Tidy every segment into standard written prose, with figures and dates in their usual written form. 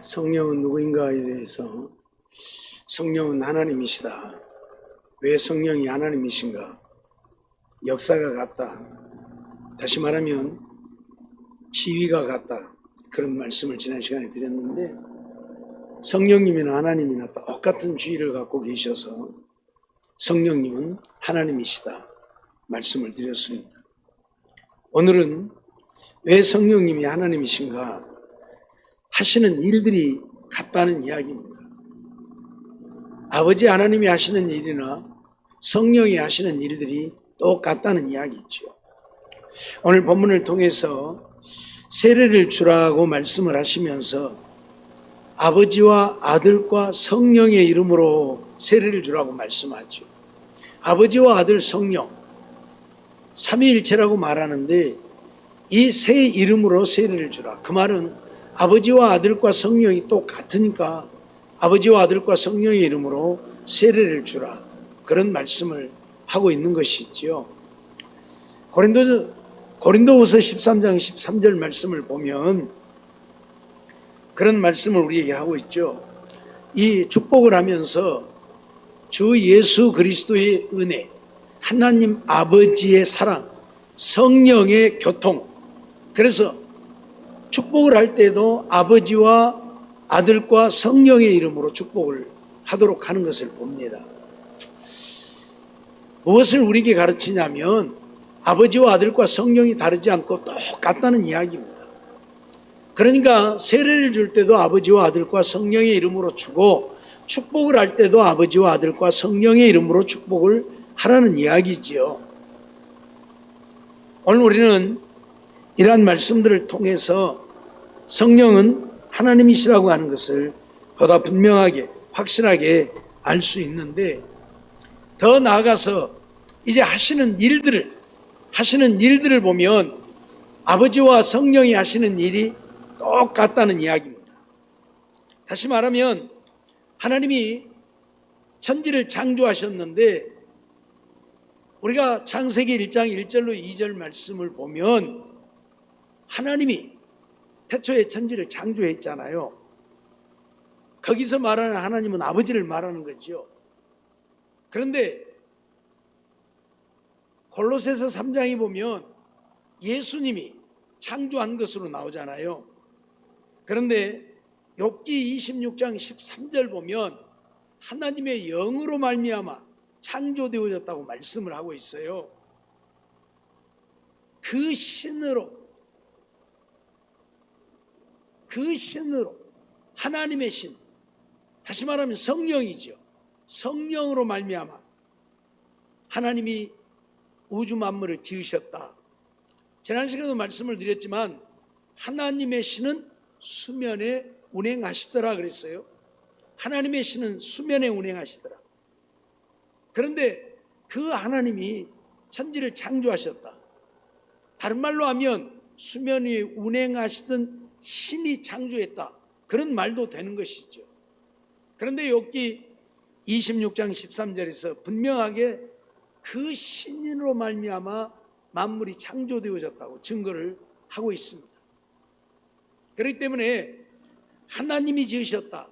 성령은 누구인가에 대해서 성령은 하나님이시다. 왜 성령이 하나님이신가? 역사가 같다. 다시 말하면 지위가 같다. 그런 말씀을 지난 시간에 드렸는데 성령님이나 하나님이나 똑같은 지위를 갖고 계셔서 성령님은 하나님이시다. 말씀을 드렸습니다. 오늘은 왜 성령님이 하나님이신가? 하시는 일들이 같다는 이야기입니다. 아버지 하나님이 하시는 일이나 성령이 하시는 일들이 똑같다는 이야기죠. 오늘 본문을 통해서 세례를 주라고 말씀을 하시면서 아버지와 아들과 성령의 이름으로 세례를 주라고 말씀하죠. 아버지와 아들 성령 삼위일체라고 말하는데 이 세 이름으로 세례를 주라. 그 말은 아버지와 아들과 성령이 똑같으니까 아버지와 아들과 성령의 이름으로 세례를 주라. 그런 말씀을 하고 있는 것이지요. 고린도후서 13장 13절 말씀을 보면 그런 말씀을 우리에게 하고 있죠. 이 축복을 하면서 주 예수 그리스도의 은혜, 하나님 아버지의 사랑, 성령의 교통. 그래서 축복을 할 때도 아버지와 아들과 성령의 이름으로 축복을 하도록 하는 것을 봅니다. 무엇을 우리에게 가르치냐면 아버지와 아들과 성령이 다르지 않고 똑같다는 이야기입니다. 그러니까 세례를 줄 때도 아버지와 아들과 성령의 이름으로 주고 축복을 할 때도 아버지와 아들과 성령의 이름으로 축복을 하라는 이야기지요. 오늘 우리는 이러한 말씀들을 통해서 성령은 하나님이시라고 하는 것을 보다 분명하게 확실하게 알 수 있는데 더 나아가서 이제 하시는 일들을 보면 아버지와 성령이 하시는 일이 똑같다는 이야기입니다. 다시 말하면 하나님이 천지를 창조하셨는데 우리가 창세기 1장 1절로 2절 말씀을 보면 하나님이 태초에 천지를 창조했잖아요. 거기서 말하는 하나님은 아버지를 말하는 거죠. 그런데 골로새서 3장에 보면 예수님이 창조한 것으로 나오잖아요. 그런데 욥기 26장 13절 보면 하나님의 영으로 말미암아 창조되어졌다고 말씀을 하고 있어요. 그 신으로 하나님의 신, 다시 말하면 성령이죠. 성령으로 말미암아 하나님이 우주 만물을 지으셨다. 지난 시간에도 말씀을 드렸지만 하나님의 신은 수면에 운행하시더라 그랬어요. 하나님의 신은 수면에 운행하시더라. 그런데 그 하나님이 천지를 창조하셨다. 다른 말로 하면 수면 위에 운행하시던 신이 창조했다. 그런 말도 되는 것이죠. 그런데 욥기 26장 13절에서 분명하게 그 신으로 말미암아 만물이 창조되어졌다고 증거를 하고 있습니다. 그렇기 때문에 하나님이 지으셨다.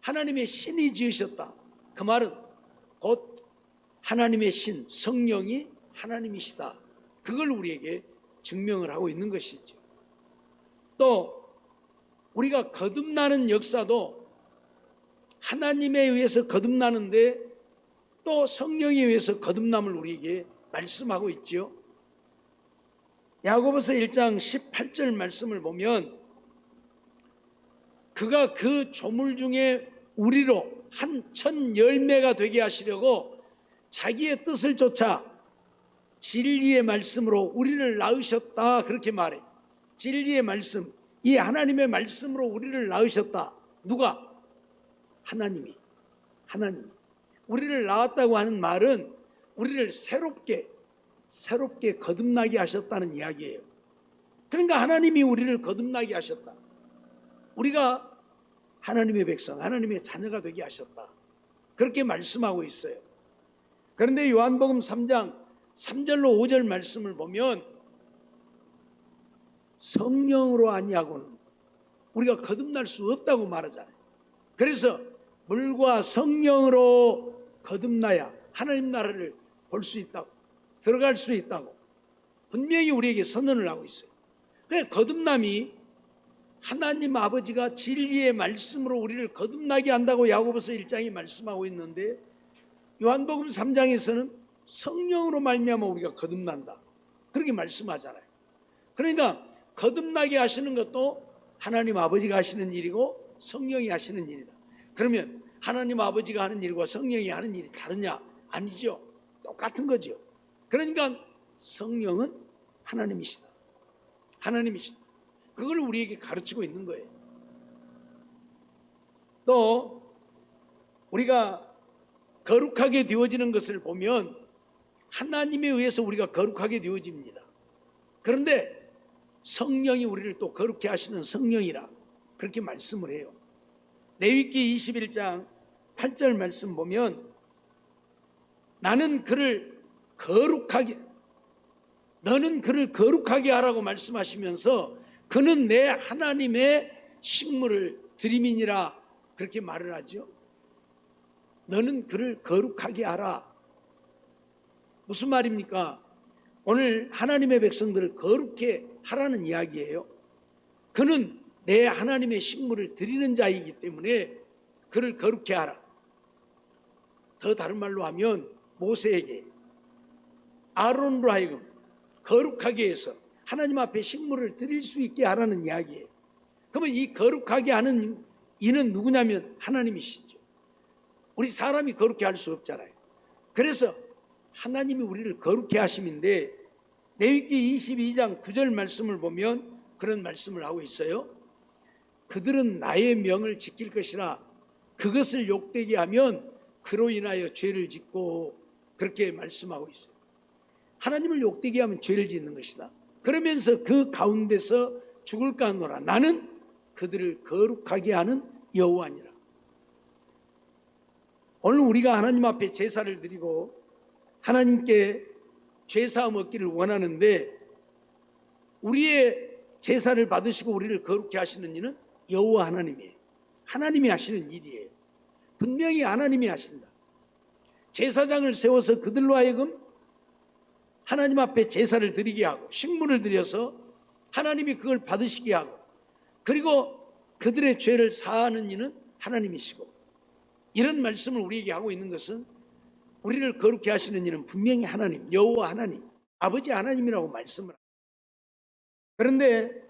하나님의 신이 지으셨다. 그 말은 곧 하나님의 신, 성령이 하나님이시다. 그걸 우리에게 증명을 하고 있는 것이죠. 또 우리가 거듭나는 역사도 하나님에 의해서 거듭나는데 또 성령에 의해서 거듭남을 우리에게 말씀하고 있죠. 야고보서 1장 18절 말씀을 보면 그가 그 조물 중에 우리로 한 천 열매가 되게 하시려고 자기의 뜻을 쫓아 진리의 말씀으로 우리를 낳으셨다. 그렇게 말해. 진리의 말씀, 이 하나님의 말씀으로 우리를 낳으셨다. 누가? 하나님이. 우리를 낳았다고 하는 말은 우리를 새롭게 거듭나게 하셨다는 이야기예요. 그러니까 하나님이 우리를 거듭나게 하셨다. 우리가 하나님의 백성, 하나님의 자녀가 되게 하셨다. 그렇게 말씀하고 있어요. 그런데 요한복음 3장 3절로 5절 말씀을 보면 성령으로 아니하고는 우리가 거듭날 수 없다고 말하잖아요. 그래서 물과 성령으로 거듭나야 하나님 나라를 볼 수 있다고, 들어갈 수 있다고 분명히 우리에게 선언을 하고 있어요. 그러니까 거듭남이 하나님 아버지가 진리의 말씀으로 우리를 거듭나게 한다고 야고보서 1장이 말씀하고 있는데, 요한복음 3장에서는 성령으로 말미암아 우리가 거듭난다 그렇게 말씀하잖아요. 그러니까 거듭나게 하시는 것도 하나님 아버지가 하시는 일이고 성령이 하시는 일이다. 그러면 하나님 아버지가 하는 일과 성령이 하는 일이 다르냐? 아니죠. 똑같은 거죠. 그러니까 성령은 하나님이시다. 하나님이시다. 그걸 우리에게 가르치고 있는 거예요. 또 우리가 거룩하게 되어지는 것을 보면 하나님에 의해서 우리가 거룩하게 되어집니다. 그런데 성령이 우리를 또 거룩해 하시는 성령이라 그렇게 말씀을 해요. 레위기 21장 8절 말씀 보면 나는 그를 거룩하게, 너는 그를 거룩하게 하라고 말씀하시면서 그는 내 하나님의 식물을 드림이니라 그렇게 말을 하죠. 너는 그를 거룩하게 하라. 무슨 말입니까? 오늘 하나님의 백성들을 거룩해 하라는 이야기예요. 그는 내 하나님의 식물을 드리는 자이기 때문에 그를 거룩해 하라. 더 다른 말로 하면 모세에게 아론으로 하여금 거룩하게 해서 하나님 앞에 식물을 드릴 수 있게 하라는 이야기예요. 그러면 이 거룩하게 하는 이는 누구냐면 하나님이시죠. 우리 사람이 거룩해 할 수 없잖아요. 그래서 하나님이 우리를 거룩해 하심인데, 레위기 22장 9절 말씀을 보면 그런 말씀을 하고 있어요. 그들은 나의 명을 지킬 것이라 그것을 욕되게 하면 그로 인하여 죄를 짓고, 그렇게 말씀하고 있어요. 하나님을 욕되게 하면 죄를 짓는 것이다. 그러면서 그 가운데서 죽을까 하노라. 나는 그들을 거룩하게 하는 여호와니라. 오늘 우리가 하나님 앞에 제사를 드리고 하나님께 죄사함 얻기를 원하는데, 우리의 제사를 받으시고 우리를 거룩해 하시는 이는 여호와 하나님이에요. 하나님이 하시는 일이에요. 분명히 하나님이 하신다. 제사장을 세워서 그들로 하여금 하나님 앞에 제사를 드리게 하고 식물을 드려서 하나님이 그걸 받으시게 하고, 그리고 그들의 죄를 사하는 이는 하나님이시고, 이런 말씀을 우리에게 하고 있는 것은 우리를 거룩해 하시는 이는 분명히 하나님, 여호와 하나님, 아버지 하나님이라고 말씀을 합니다. 그런데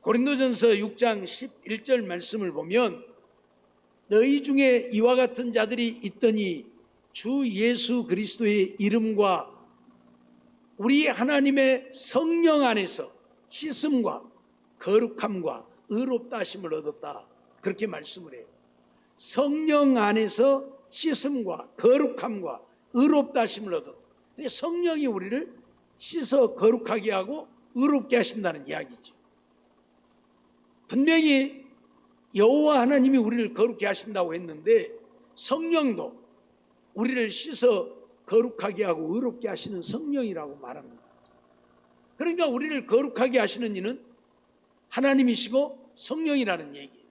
고린도전서 6장 11절 말씀을 보면 너희 중에 이와 같은 자들이 있더니 주 예수 그리스도의 이름과 우리 하나님의 성령 안에서 씻음과 거룩함과 의롭다 하심을 얻었다. 그렇게 말씀을 해요. 성령 안에서 씻음과 거룩함과 의롭다 하심을 얻었다. 성령이 우리를 씻어 거룩하게 하고 의롭게 하신다는 이야기죠. 분명히 여호와 하나님이 우리를 거룩해 하신다고 했는데, 성령도 우리를 씻어 거룩하게 하고 의롭게 하시는 성령이라고 말합니다. 그러니까 우리를 거룩하게 하시는 이는 하나님이시고 성령이라는 얘기예요.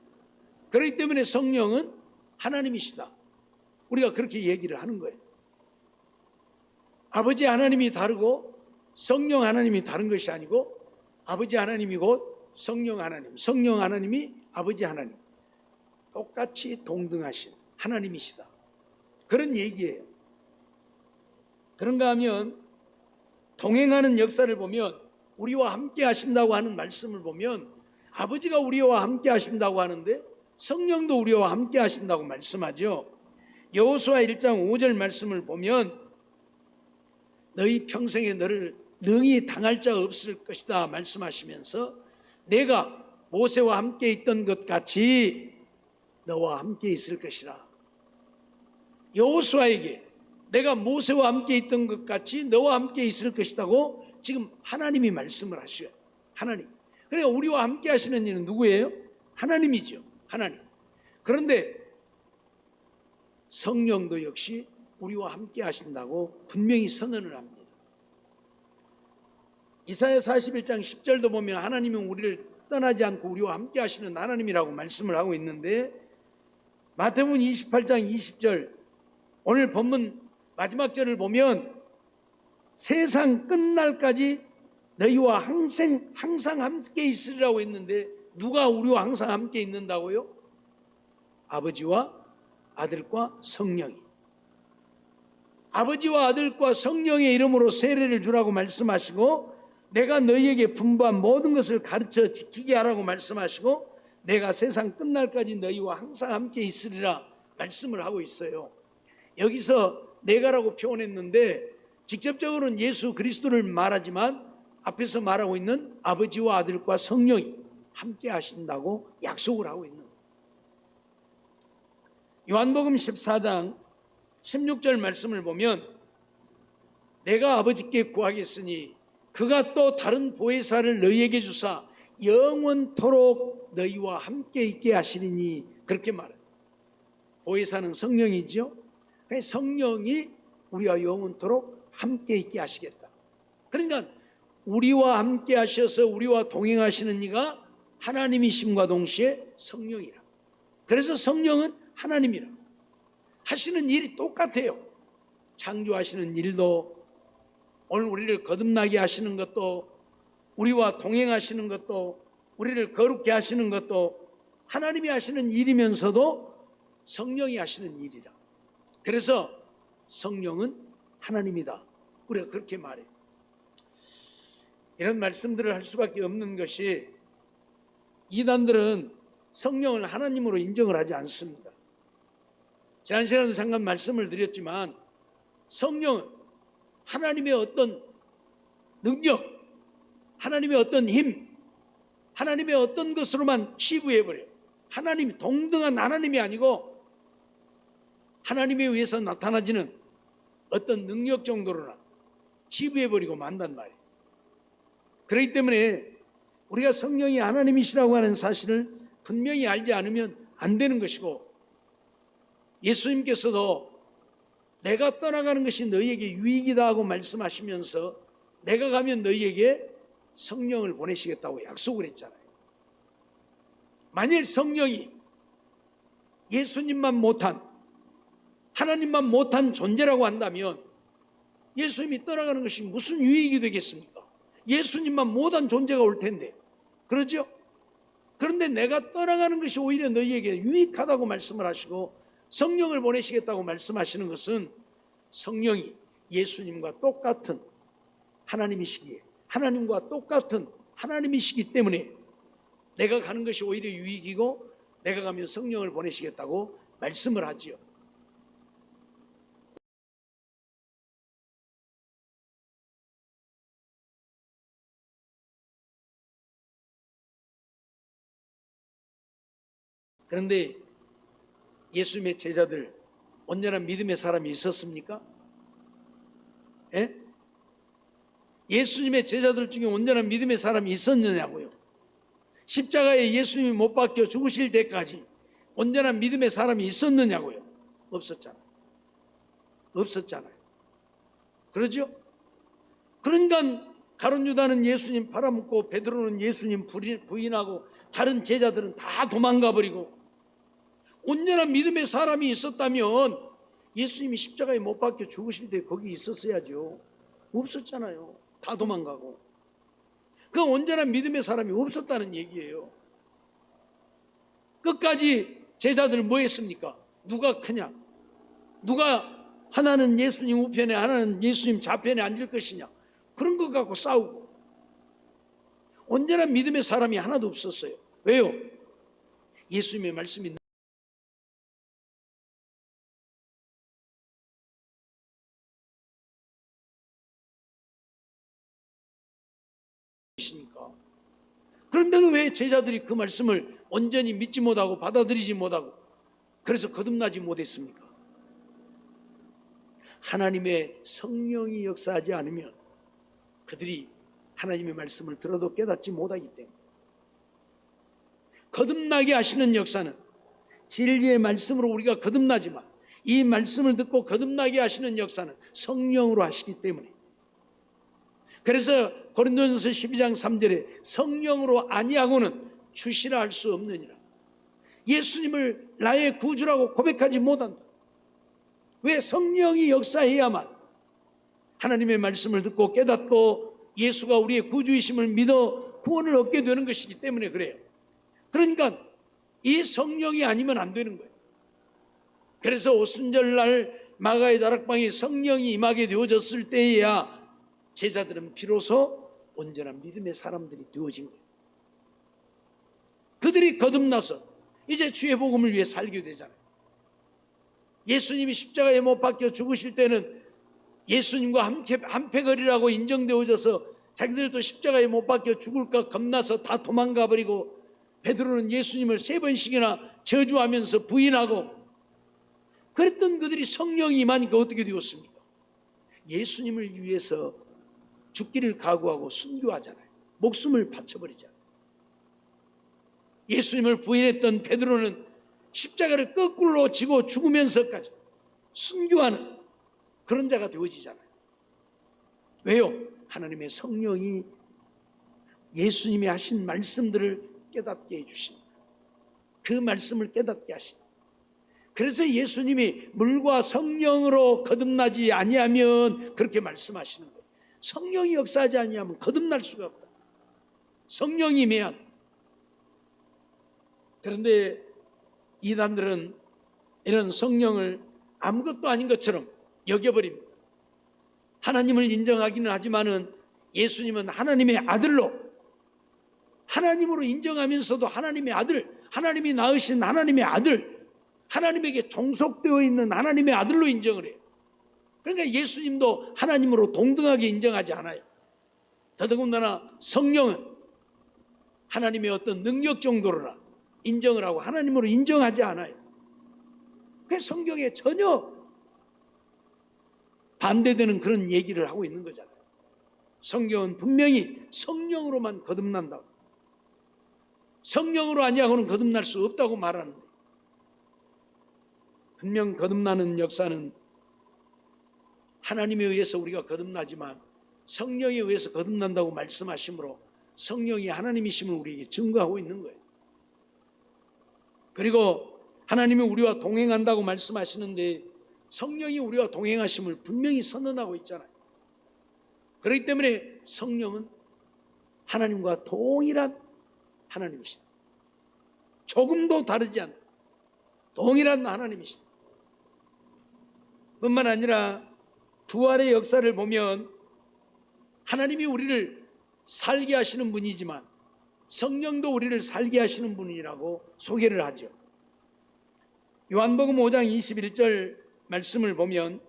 그렇기 때문에 성령은 하나님이시다. 우리가 그렇게 얘기를 하는 거예요. 아버지 하나님이 다르고 성령 하나님이 다른 것이 아니고, 아버지 하나님이 곧 성령 하나님, 성령 하나님이 아버지 하나님, 똑같이 동등하신 하나님이시다. 그런 얘기예요. 그런가 하면 동행하는 역사를 보면, 우리와 함께 하신다고 하는 말씀을 보면 아버지가 우리와 함께 하신다고 하는데 성령도 우리와 함께 하신다고 말씀하죠. 여호수아 1장 5절 말씀을 보면 너희 평생에 너를 능히 당할 자 없을 것이다 말씀하시면서, 내가 모세와 함께 있던 것 같이 너와 함께 있을 것이라. 여호수아에게 내가 모세와 함께 있던 것 같이 너와 함께 있을 것이라고 지금 하나님이 말씀을 하셔요. 하나님. 그러니까 우리와 함께 하시는 이는 누구예요? 하나님이죠. 하나님. 그런데 성령도 역시 우리와 함께 하신다고 분명히 선언을 합니다. 이사야 41장 10절도 보면 하나님은 우리를 떠나지 않고 우리와 함께 하시는 하나님이라고 말씀을 하고 있는데, 마태복음 28장 20절 오늘 본문 마지막 절을 보면 세상 끝날까지 너희와 항상 함께 있으리라고 했는데, 누가 우리와 항상 함께 있는다고요? 아버지와 아들과 성령이. 아버지와 아들과 성령의 이름으로 세례를 주라고 말씀하시고, 내가 너희에게 분부한 모든 것을 가르쳐 지키게 하라고 말씀하시고, 내가 세상 끝날까지 너희와 항상 함께 있으리라 말씀을 하고 있어요. 여기서 내가라고 표현했는데 직접적으로는 예수 그리스도를 말하지만 앞에서 말하고 있는 아버지와 아들과 성령이 함께 하신다고 약속을 하고 있는 거예요. 요한복음 14장 16절 말씀을 보면, 내가 아버지께 구하겠으니 그가 또 다른 보혜사를 너희에게 주사 영원토록 너희와 함께 있게 하시리니, 그렇게 말해요. 보혜사는 성령이죠. 성령이 우리와 영원토록 함께 있게 하시겠다. 그러니까 우리와 함께 하셔서 우리와 동행하시는 이가 하나님이심과 동시에 성령이라. 그래서 성령은 하나님이라. 하시는 일이 똑같아요. 창조하시는 일도, 오늘 우리를 거듭나게 하시는 것도, 우리와 동행하시는 것도, 우리를 거룩게 하시는 것도 하나님이 하시는 일이면서도 성령이 하시는 일이라. 그래서 성령은 하나님이다, 우리가 그렇게 말해요. 이런 말씀들을 할 수밖에 없는 것이, 이단들은 성령을 하나님으로 인정을 하지 않습니다. 지난 시간에도 잠깐 말씀을 드렸지만, 성령은 하나님의 어떤 능력, 하나님의 어떤 힘, 하나님의 어떤 것으로만 치부해버려요. 하나님이 동등한 하나님이 아니고 하나님에 의해서 나타나지는 어떤 능력 정도로나 치부해버리고 만단 말이에요. 그렇기 때문에 우리가 성령이 하나님이시라고 하는 사실을 분명히 알지 않으면 안 되는 것이고, 예수님께서도 내가 떠나가는 것이 너희에게 유익이다 하고 말씀하시면서 내가 가면 너희에게 성령을 보내시겠다고 약속을 했잖아요. 만일 성령이 예수님만 못한, 하나님만 못한 존재라고 한다면 예수님이 떠나가는 것이 무슨 유익이 되겠습니까? 예수님만 못한 존재가 올 텐데, 그렇죠? 그런데 내가 떠나가는 것이 오히려 너희에게 유익하다고 말씀을 하시고 성령을 보내시겠다고 말씀하시는 것은, 성령이 예수님과 똑같은 하나님이시기에, 하나님과 똑같은 하나님이시기 때문에 내가 가는 것이 오히려 유익이고 내가 가면 성령을 보내시겠다고 말씀을 하지요. 그런데 예수님의 제자들 온전한 믿음의 사람이 있었습니까? 예? 예수님의 제자들 중에 온전한 믿음의 사람이 있었느냐고요. 십자가에 예수님이 못 박혀 죽으실 때까지 온전한 믿음의 사람이 있었느냐고요. 없었잖아요. 없었잖아요. 그러죠? 그러니까 가룟 유다는 예수님 팔아먹고, 베드로는 예수님 부인하고, 다른 제자들은 다 도망가 버리고, 온전한 믿음의 사람이 있었다면 예수님이 십자가에 못 박혀 죽으실 때 거기 있었어야죠. 없었잖아요. 다 도망가고. 그 온전한 믿음의 사람이 없었다는 얘기예요. 끝까지 제자들은 뭐 했습니까? 누가 크냐? 누가 하나는 예수님 우편에 하나는 예수님 좌편에 앉을 것이냐? 그런 것 갖고 싸우고. 온전한 믿음의 사람이 하나도 없었어요. 왜요? 예수님의 말씀이 시니까. 그런데도 왜 제자들이 그 말씀을 온전히 믿지 못하고 받아들이지 못하고 그래서 거듭나지 못했습니까? 하나님의 성령이 역사하지 않으면 그들이 하나님의 말씀을 들어도 깨닫지 못하기 때문에, 거듭나게 하시는 역사는 진리의 말씀으로 우리가 거듭나지만, 이 말씀을 듣고 거듭나게 하시는 역사는 성령으로 하시기 때문에, 그래서 고린도전서 12장 3절에 성령으로 아니하고는 주시라 할 수 없느니라. 예수님을 나의 구주라고 고백하지 못한다. 왜? 성령이 역사해야만 하나님의 말씀을 듣고 깨닫고 예수가 우리의 구주이심을 믿어 구원을 얻게 되는 것이기 때문에 그래요. 그러니까 이 성령이 아니면 안 되는 거예요. 그래서 오순절날 마가의 다락방에 성령이 임하게 되어졌을 때에야 제자들은 비로소 온전한 믿음의 사람들이 되어진 거예요. 그들이 거듭나서 이제 주의 복음을 위해 살게 되잖아요. 예수님이 십자가에 못 박혀 죽으실 때는 예수님과 한패거리라고 인정되어져서 자기들도 십자가에 못 박혀 죽을까 겁나서 다 도망가 버리고, 베드로는 예수님을 3번씩이나 저주하면서 부인하고 그랬던 그들이 성령이 임하니까 어떻게 되었습니까? 예수님을 위해서 죽기를 각오하고 순교하잖아요. 목숨을 바쳐버리잖아요. 예수님을 부인했던 베드로는 십자가를 거꾸로 지고 죽으면서까지 순교하는 그런 자가 되어지잖아요. 왜요? 하나님의 성령이 예수님이 하신 말씀들을 깨닫게 해주십니다. 그 말씀을 깨닫게 하십니다. 그래서 예수님이 물과 성령으로 거듭나지 아니하면 그렇게 말씀하시는 거예요. 성령이 역사하지 아니하면 거듭날 수가 없다. 성령이 매한. 그런데 이단들은 이런 성령을 아무것도 아닌 것처럼 여겨버립니다. 하나님을 인정하기는 하지만은 예수님은 하나님의 아들로, 하나님으로 인정하면서도 하나님의 아들, 하나님이 낳으신 하나님의 아들, 하나님에게 종속되어 있는 하나님의 아들로 인정을 해요. 그러니까 예수님도 하나님으로 동등하게 인정하지 않아요. 더더군다나 성령은 하나님의 어떤 능력 정도로나 인정을 하고 하나님으로 인정하지 않아요. 그 성경에 전혀 반대되는 그런 얘기를 하고 있는 거잖아요. 성경은 분명히 성령으로만 거듭난다고, 성령으로 아니하고는 거듭날 수 없다고 말하는데, 분명 거듭나는 역사는 하나님에 의해서 우리가 거듭나지만 성령에 의해서 거듭난다고 말씀하시므로 성령이 하나님이심을 우리에게 증거하고 있는 거예요. 그리고 하나님이 우리와 동행한다고 말씀하시는데 성령이 우리와 동행하심을 분명히 선언하고 있잖아요. 그렇기 때문에 성령은 하나님과 동일한 하나님이시다. 조금도 다르지 않는 동일한 하나님이시다. 뿐만 아니라 부활의 역사를 보면 하나님이 우리를 살게 하시는 분이지만 성령도 우리를 살게 하시는 분이라고 소개를 하죠. 요한복음 5장 21절 말씀을 보면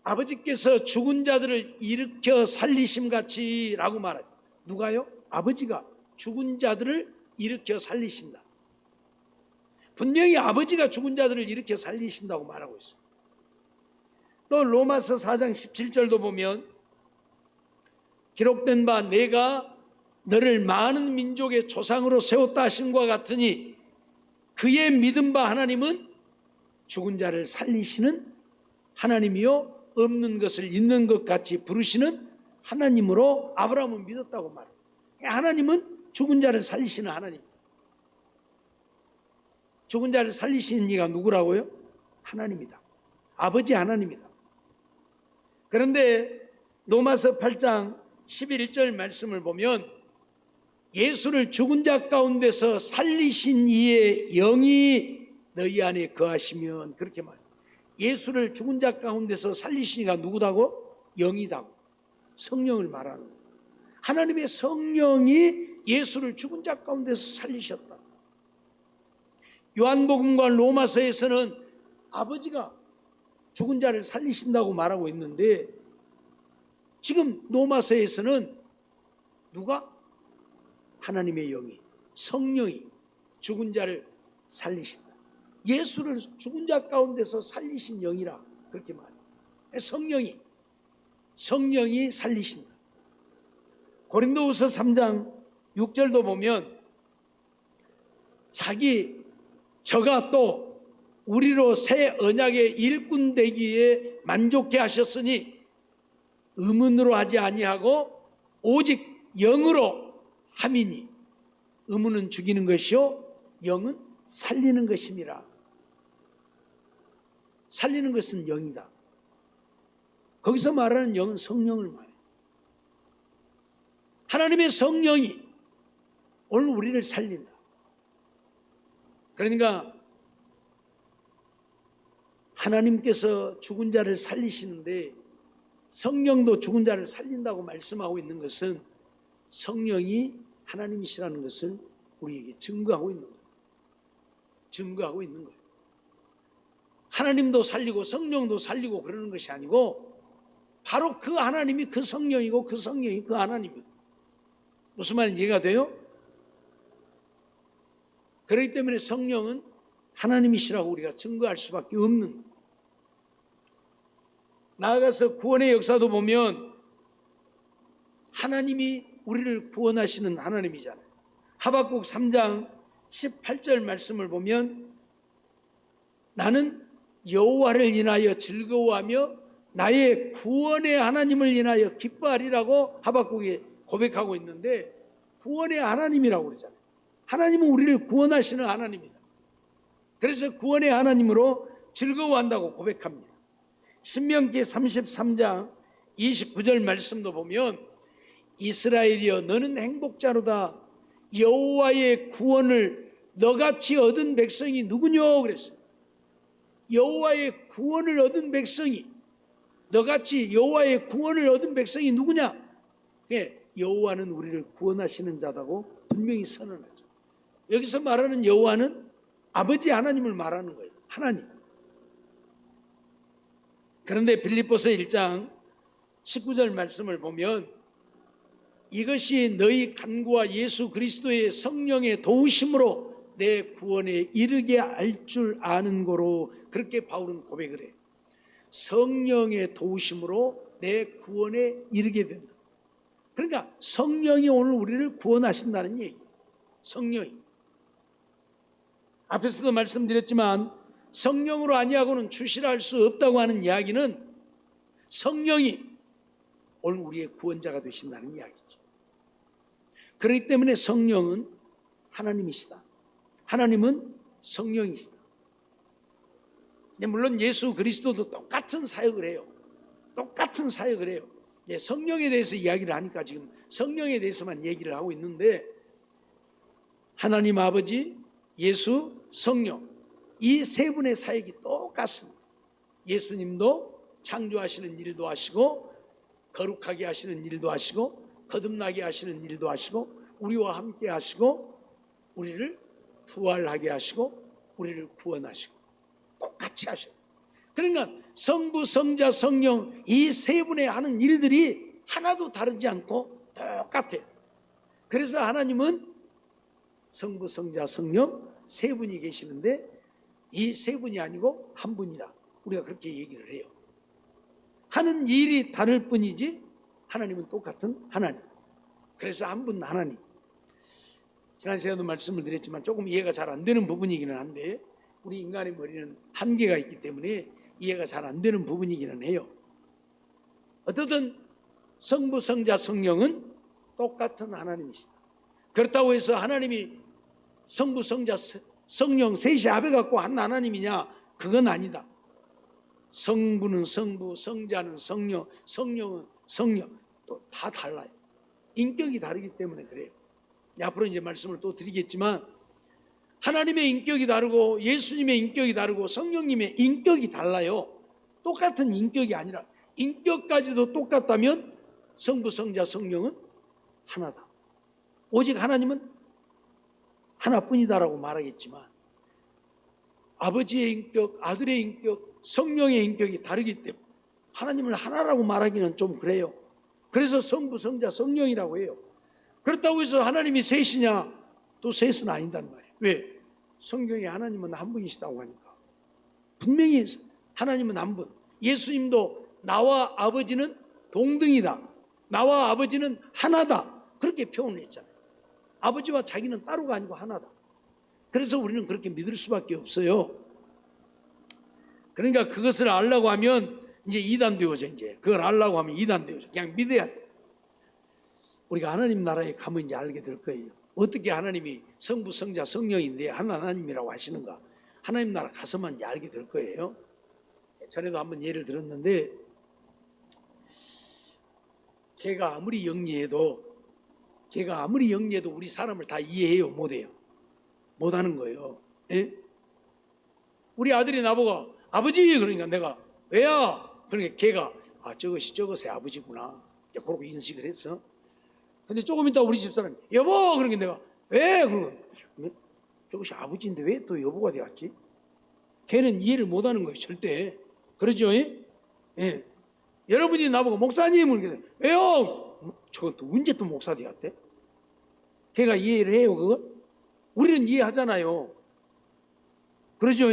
아버지께서 죽은 자들을 일으켜 살리심같이 라고 말해요. 누가요? 아버지가 죽은 자들을 일으켜 살리신다. 분명히 아버지가 죽은 자들을 일으켜 살리신다고 말하고 있어요. 또 로마서 4장 17절도 보면 기록된 바 내가 너를 많은 민족의 조상으로 세웠다 하심과 같으니 그의 믿은 바 하나님은 죽은 자를 살리시는 하나님이요 없는 것을 있는 것 같이 부르시는 하나님으로 아브라함은 믿었다고 말해요. 하나님은 죽은 자를 살리시는 하나님입니다. 죽은 자를 살리시는 이가 누구라고요? 하나님이다. 아버지 하나님이다. 그런데 로마서 8장 11절 말씀을 보면 예수를 죽은 자 가운데서 살리신 이의 영이 너희 안에 거하시면, 그렇게 말해요. 예수를 죽은 자 가운데서 살리신 이가 누구다고? 영이다고. 성령을 말하는 거예요. 하나님의 성령이 예수를 죽은 자 가운데서 살리셨다. 요한복음과 로마서에서는 아버지가 죽은 자를 살리신다고 말하고 있는데 지금 로마서에서는 누가? 하나님의 영이, 성령이 죽은 자를 살리신다. 예수를 죽은 자 가운데서 살리신 영이라 그렇게 말해요. 성령이 살리신다. 고린도후서 3장 6절도 보면 저가 또 우리로 새 언약의 일꾼 되기에 만족해 하셨으니 의문으로 하지 아니하고 오직 영으로 함이니 의무는 죽이는 것이요 영은 살리는 것임이라. 살리는 것은 영이다. 거기서 말하는 영은 성령을 말해요. 하나님의 성령이 오늘 우리를 살린다. 그러니까 하나님께서 죽은 자를 살리시는데 성령도 죽은 자를 살린다고 말씀하고 있는 것은 성령이 하나님이시라는 것을 우리에게 증거하고 있는 거예요. 증거하고 있는 거예요. 하나님도 살리고 성령도 살리고 그러는 것이 아니고 바로 그 하나님이 그 성령이고 그 성령이 그 하나님이고. 무슨 말인지 이해가 돼요? 그렇기 때문에 성령은 하나님이시라고 우리가 증거할 수밖에 없는 거예요. 나아가서 구원의 역사도 보면 하나님이 우리를 구원하시는 하나님이잖아요. 하박국 3장 18절 말씀을 보면 나는 여호와를 인하여 즐거워하며 나의 구원의 하나님을 인하여 기뻐하리라고 하박국이 고백하고 있는데 구원의 하나님이라고 그러잖아요. 하나님은 우리를 구원하시는 하나님이다. 그래서 구원의 하나님으로 즐거워한다고 고백합니다. 신명기 33장 29절 말씀도 보면 이스라엘이여 너는 행복자로다. 여호와의 구원을 너같이 얻은 백성이 누구뇨? 그랬어요. 여호와의 구원을 얻은 백성이 너같이 여호와의 구원을 얻은 백성이 누구냐? 여호와는 우리를 구원하시는 자다고 분명히 선언하죠. 여기서 말하는 여호와는 아버지 하나님을 말하는 거예요. 하나님. 그런데 빌립보서 1장 19절 말씀을 보면 이것이 너희 간구와 예수 그리스도의 성령의 도우심으로 내 구원에 이르게 할 줄 아는 거로 그렇게 바울은 고백을 해요. 성령의 도우심으로 내 구원에 이르게 된다. 그러니까 성령이 오늘 우리를 구원하신다는 얘기예요. 성령이. 앞에서도 말씀드렸지만 성령으로 아니하고는 주시라 할 수 없다고 하는 이야기는 성령이 오늘 우리의 구원자가 되신다는 이야기죠. 그렇기 때문에 성령은 하나님이시다. 하나님은 성령이시다. 물론 예수 그리스도도 똑같은 사역을 해요. 똑같은 사역을 해요. 성령에 대해서 이야기를 하니까 지금 성령에 대해서만 얘기를 하고 있는데 하나님 아버지, 예수, 성령 이 세 분의 사역이 똑같습니다. 예수님도 창조하시는 일도 하시고 거룩하게 하시는 일도 하시고 거듭나게 하시는 일도 하시고 우리와 함께 하시고 우리를 부활하게 하시고 우리를 구원하시고 똑같이 하셔요. 그러니까 성부, 성자, 성령 이 세 분의 하는 일들이 하나도 다르지 않고 똑같아요. 그래서 하나님은 성부, 성자, 성령 세 분이 계시는데 이 세 분이 아니고 한 분이라 우리가 그렇게 얘기를 해요. 하는 일이 다를 뿐이지 하나님은 똑같은 하나님. 그래서 한 분 하나님. 지난 시간에도 말씀을 드렸지만 조금 이해가 잘 안 되는 부분이기는 한데 우리 인간의 머리는 한계가 있기 때문에 이해가 잘 안 되는 부분이기는 해요. 어떻든 성부, 성자, 성령은 똑같은 하나님이시다. 그렇다고 해서 하나님이 성부, 성자, 성령 셋이 합해갖고 한 하나님이냐? 그건 아니다. 성부는 성부, 성자는 성령, 성령은 성령 또 다 달라요. 인격이 다르기 때문에 그래요. 앞으로 이제 말씀을 또 드리겠지만 하나님의 인격이 다르고 예수님의 인격이 다르고 성령님의 인격이 달라요. 똑같은 인격이 아니라 인격까지도 똑같다면 성부, 성자, 성령은 하나다. 오직 하나님은 하나뿐이다라고 말하겠지만 아버지의 인격, 아들의 인격, 성령의 인격이 다르기 때문에 하나님을 하나라고 말하기는 좀 그래요. 그래서 성부, 성자, 성령이라고 해요. 그렇다고 해서 하나님이 셋이냐? 또 셋은 아니단 말이에요. 왜? 성경에 하나님은 한 분이시다고 하니까. 분명히 하나님은 한 분. 예수님도 나와 아버지는 동등이다. 나와 아버지는 하나다. 그렇게 표현을 했잖아요. 아버지와 자기는 따로가 아니고 하나다. 그래서 우리는 그렇게 믿을 수밖에 없어요. 그러니까 그것을 알려고 하면 이제 이단되어져. 이제 그걸 알려고 하면 이단되어져. 그냥 믿어야 돼. 우리가 하나님 나라에 가면 이제 알게 될 거예요. 어떻게 하나님이 성부, 성자, 성령인데 하나님이라고 하시는가. 하나님 나라 가서만 이제 알게 될 거예요. 전에도 한번 예를 들었는데, 개가 아무리 영리해도 우리 사람을 다 이해해요? 못해요? 못하는 거예요. 예? 우리 아들이 나보고 아버지, 그러니까 내가 왜야? 그러니까 걔가 저것이 아버지구나, 그렇게 인식을 했어. 근데 조금 있다 우리 집사람이 여보, 그러니까 내가 왜? 그러고 저것이 아버지인데 왜 또 여보가 되었지? 걔는 이해를 못하는 거예요, 절대. 그러죠? 예? 예. 여러분이 나보고 목사님, 그러니까 왜요? 저것도 언제 또 목사 되었대? 걔가 이해를 해요, 그거? 우리는 이해하잖아요. 그러죠?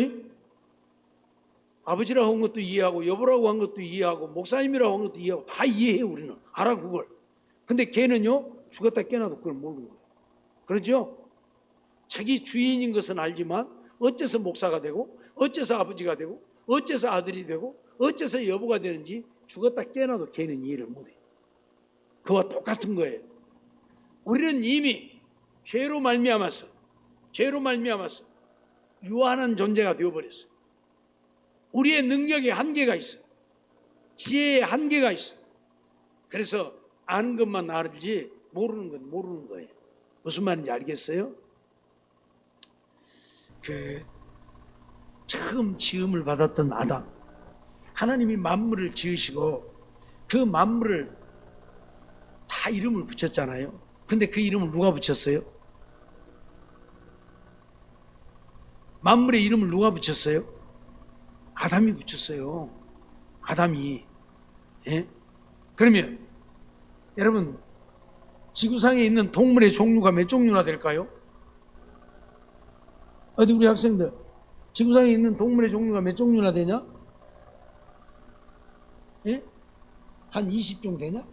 아버지라고 한 것도 이해하고, 여보라고 한 것도 이해하고, 목사님이라고 한 것도 이해하고, 다 이해해요, 우리는. 알아, 그걸. 근데 걔는요, 죽었다 깨어나도 그걸 모르는 거예요. 그러죠? 자기 주인인 것은 알지만, 어째서 목사가 되고, 어째서 아버지가 되고, 어째서 아들이 되고, 어째서 여보가 되는지 죽었다 깨어나도 걔는 이해를 못해요. 그와 똑같은 거예요. 우리는 이미 죄로 말미암아서 유한한 존재가 되어버렸어요. 우리의 능력에 한계가 있어. 지혜에 한계가 있어. 그래서 아는 것만 알지 모르는 건 모르는 거예요. 무슨 말인지 알겠어요? 처음 지음을 받았던 아담, 하나님이 만물을 지으시고 그 만물을 다 이름을 붙였잖아요. 근데 그 이름을 누가 붙였어요? 만물의 이름을 누가 붙였어요? 아담이 붙였어요. 아담이. 예? 그러면 여러분, 지구상에 있는 동물의 종류가 몇 종류나 될까요? 어디 우리 학생들, 지구상에 있는 동물의 종류가 몇 종류나 되냐? 예? 한 20종 되냐?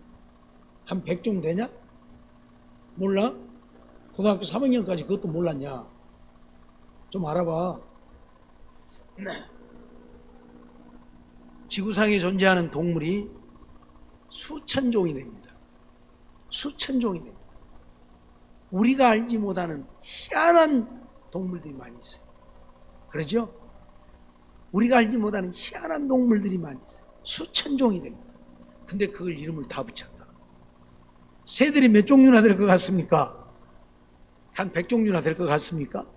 한 100종 되냐? 몰라? 고등학교 3학년까지 그것도 몰랐냐? 좀 알아봐. 지구상에 존재하는 동물이 수천 종이 됩니다. 수천 종이 됩니다. 우리가 알지 못하는 희한한 동물들이 많이 있어요. 그러죠? 우리가 알지 못하는 희한한 동물들이 많이 있어요. 수천 종이 됩니다. 근데 그걸 이름을 다 붙였다. 새들이 몇 종류나 될 것 같습니까? 한 100종류나 될 것 같습니까?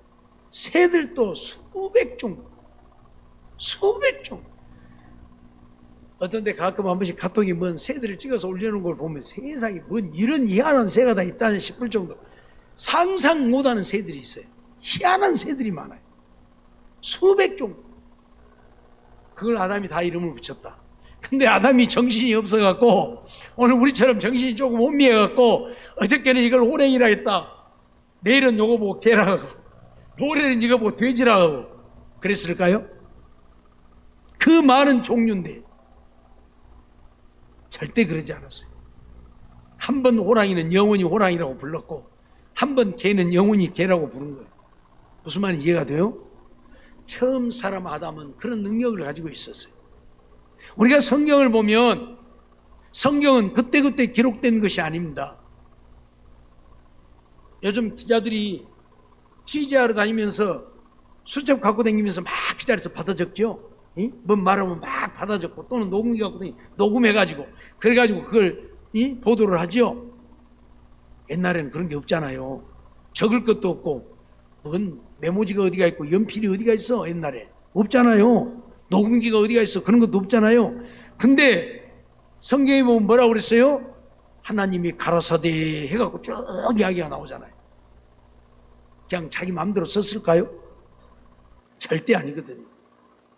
새들도 수백 종. 어떤 데 가끔 한 번씩 카톡이 뭔 새들을 찍어서 올려놓은 걸 보면 세상에 뭔 이런 희한한 새가 다 있다는 싶을 정도, 상상 못하는 새들이 있어요. 희한한 새들이 많아요. 수백 종. 그걸 아담이 다 이름을 붙였다. 근데 아담이 정신이 없어갖고, 오늘 우리처럼 정신이 조금 혼미해갖고, 어저께는 이걸 호랭이라 했다, 내일은 요거 보고 개라 하고, 모레는 이거 보고 돼지라 하고 그랬을까요? 그 많은 종류인데 절대 그러지 않았어요. 한 번 호랑이는 영원히 호랑이라고 불렀고, 한 번 개는 영원히 개라고 부른 거예요. 무슨 말인지 이해가 돼요? 처음 사람 아담은 그런 능력을 가지고 있었어요. 우리가 성경을 보면 성경은 그때그때 기록된 것이 아닙니다. 요즘 기자들이 취재하러 다니면서 수첩 갖고 다니면서 막 기자에서 받아 적죠. 뭔 말하면 막 받아 적고, 또는 녹음기 갖고 녹음해가지고, 그래가지고 그걸 보도를 하죠. 옛날에는 그런 게 없잖아요. 적을 것도 없고, 뭔 메모지가 어디가 있고 연필이 어디가 있어. 옛날에 없잖아요. 녹음기가 어디가 있어. 그런 것도 없잖아요. 근데 성경에 보면 뭐라고 그랬어요? 하나님이 가라사대 해갖고 쭉 이야기가 나오잖아요. 그냥 자기 마음대로 썼을까요? 절대 아니거든요.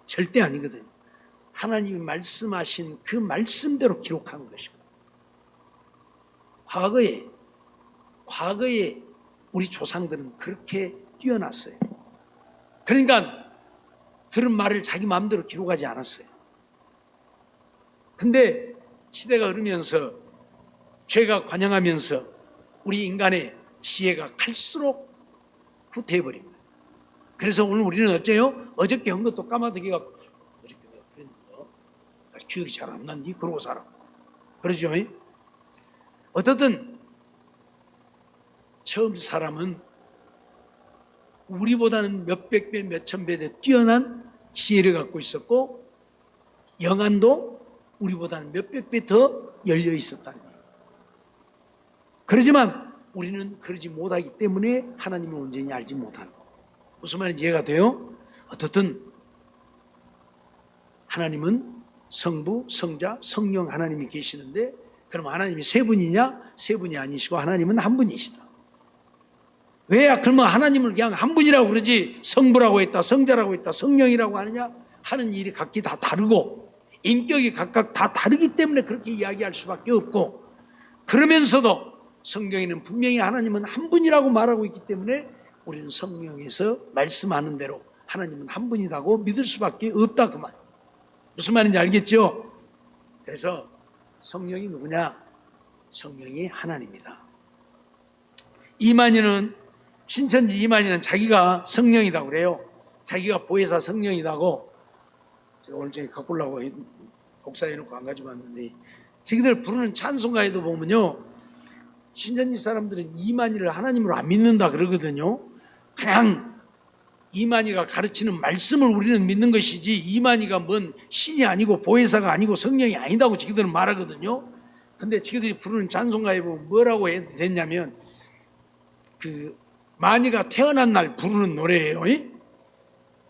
절대 아니거든요. 하나님이 말씀하신 그 말씀대로 기록한 것이고, 과거에 우리 조상들은 그렇게 뛰어났어요. 그러니까 들은 말을 자기 마음대로 기록하지 않았어요. 근데 시대가 흐르면서 죄가 관영하면서 우리 인간의 지혜가 갈수록 후퇴해버립니다. 그래서 오늘 우리는 어째요? 어저께 한 것도 까마득히 갖고, 어저께 내가 그랬는가? 기억이 잘 안 난디? 그러고 살아. 그러죠? 어떻든 처음 사람은 우리보다는 몇백 배, 몇천 배 더 뛰어난 지혜를 갖고 있었고 영안도 우리보다는 몇백 배 더 열려 있었다는 거예요. 그러지만 우리는 그러지 못하기 때문에 하나님을 온전히 알지 못하는 거예요. 무슨 말인지 이해가 돼요? 어떻든 하나님은 성부, 성자, 성령 하나님이 계시는데 그럼 하나님이 세 분이냐? 세 분이 아니시고 하나님은 한 분이시다. 왜 그러면 하나님을 그냥 한 분이라고 그러지 성부라고 했다, 성자라고 했다, 성령이라고 하느냐? 하는 일이 각기 다 다르고 인격이 각각 다 다르기 때문에 그렇게 이야기할 수밖에 없고 그러면서도 성경에는 분명히 하나님은 한 분이라고 말하고 있기 때문에 우리는 성령에서 말씀하는 대로 하나님은 한 분이라고 믿을 수밖에 없다 그 말. 무슨 말인지 알겠죠? 그래서 성령이 누구냐? 성령이 하나님이다. 이만희는 신천지 이만희는 자기가 성령이라고 그래요. 자기가 보혜사 성령이라고. 제가 오늘 저기 갖고 오려고 복사해놓고 안 가지고 왔는데 자기들 부르는 찬송가에도 보면요 신천지 사람들은 이만희를 하나님으로 안 믿는다 그러거든요. 그냥 이만희가 가르치는 말씀을 우리는 믿는 것이지 이만희가 뭔 신이 아니고 보혜사가 아니고 성령이 아니다고 자기들은 말하거든요. 근데 자기들이 부르는 찬송가에 보면 뭐라고 했냐면 그 만희가 태어난 날 부르는 노래예요.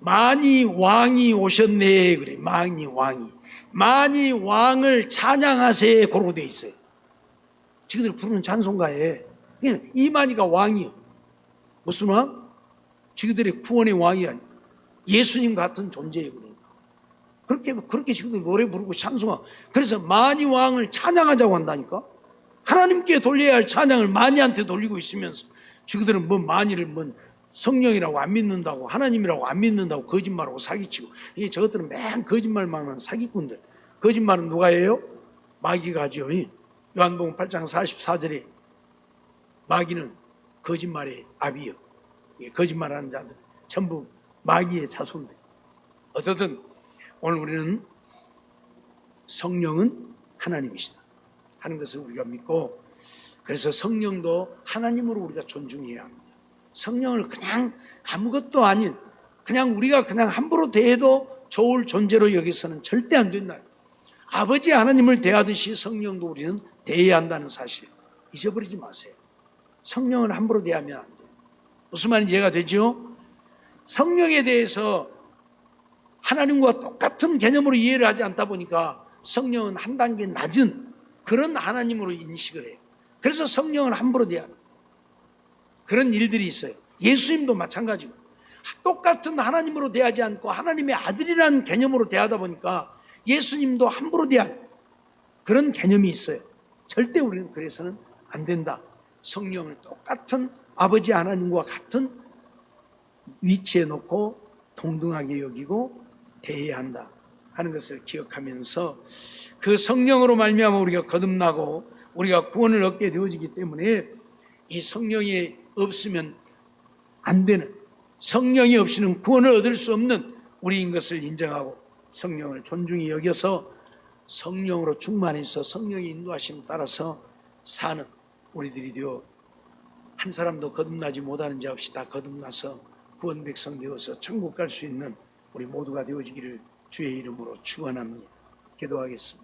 만희 왕이 오셨네 그래. 만희 왕이. 만희 왕을 찬양하세 그러고 돼 있어요. 지그들 부르는 찬송가에 그냥 이만희가 왕이요. 무슨 왕? 지그들의 구원의 왕이 아니에요. 예수님 같은 존재예요. 그러니까 그렇게 지그들 노래 부르고 찬송하. 그래서 만희 왕을 찬양하자고 한다니까. 하나님께 돌려야 할 찬양을 만희한테 돌리고 있으면서 지그들은 뭐 만희를 뭔 성령이라고 안 믿는다고 하나님이라고 안 믿는다고 거짓말하고 사기치고 이게 저것들은 맨 거짓말만 하는 사기꾼들. 거짓말은 누가 해요? 마귀가 하죠. 요한복음 8장 44절에 마귀는 거짓말의 아비요. 거짓말하는 자들 전부 마귀의 자손들. 어쨌든 오늘 우리는 성령은 하나님이시다 하는 것을 우리가 믿고 그래서 성령도 하나님으로 우리가 존중해야 합니다. 성령을 그냥 아무것도 아닌 그냥 우리가 그냥 함부로 대해도 좋을 존재로 여기서는 절대 안 된다. 아버지 하나님을 대하듯이 성령도 우리는 대해야 한다는 사실 잊어버리지 마세요. 성령을 함부로 대하면 안 돼요. 무슨 말인지 이해가 되죠? 성령에 대해서 하나님과 똑같은 개념으로 이해를 하지 않다 보니까 성령은 한 단계 낮은 그런 하나님으로 인식을 해요. 그래서 성령을 함부로 대하는 그런 일들이 있어요. 예수님도 마찬가지고 똑같은 하나님으로 대하지 않고 하나님의 아들이라는 개념으로 대하다 보니까 예수님도 함부로 대하는 그런 개념이 있어요. 절대 우리는 그래서는 안 된다. 성령을 똑같은 아버지 하나님과 같은 위치에 놓고 동등하게 여기고 대해야 한다 하는 것을 기억하면서 그 성령으로 말미암아 우리가 거듭나고 우리가 구원을 얻게 되어지기 때문에 이 성령이 없으면 안 되는 성령이 없이는 구원을 얻을 수 없는 우리인 것을 인정하고 성령을 존중히 여겨서 성령으로 충만해서 성령의 인도하심에 따라서 사는 우리들이 되어 한 사람도 거듭나지 못하는 자 없이 다 거듭나서 구원 백성 되어서 천국 갈 수 있는 우리 모두가 되어지기를 주의 이름으로 축원합니다. 기도하겠습니다.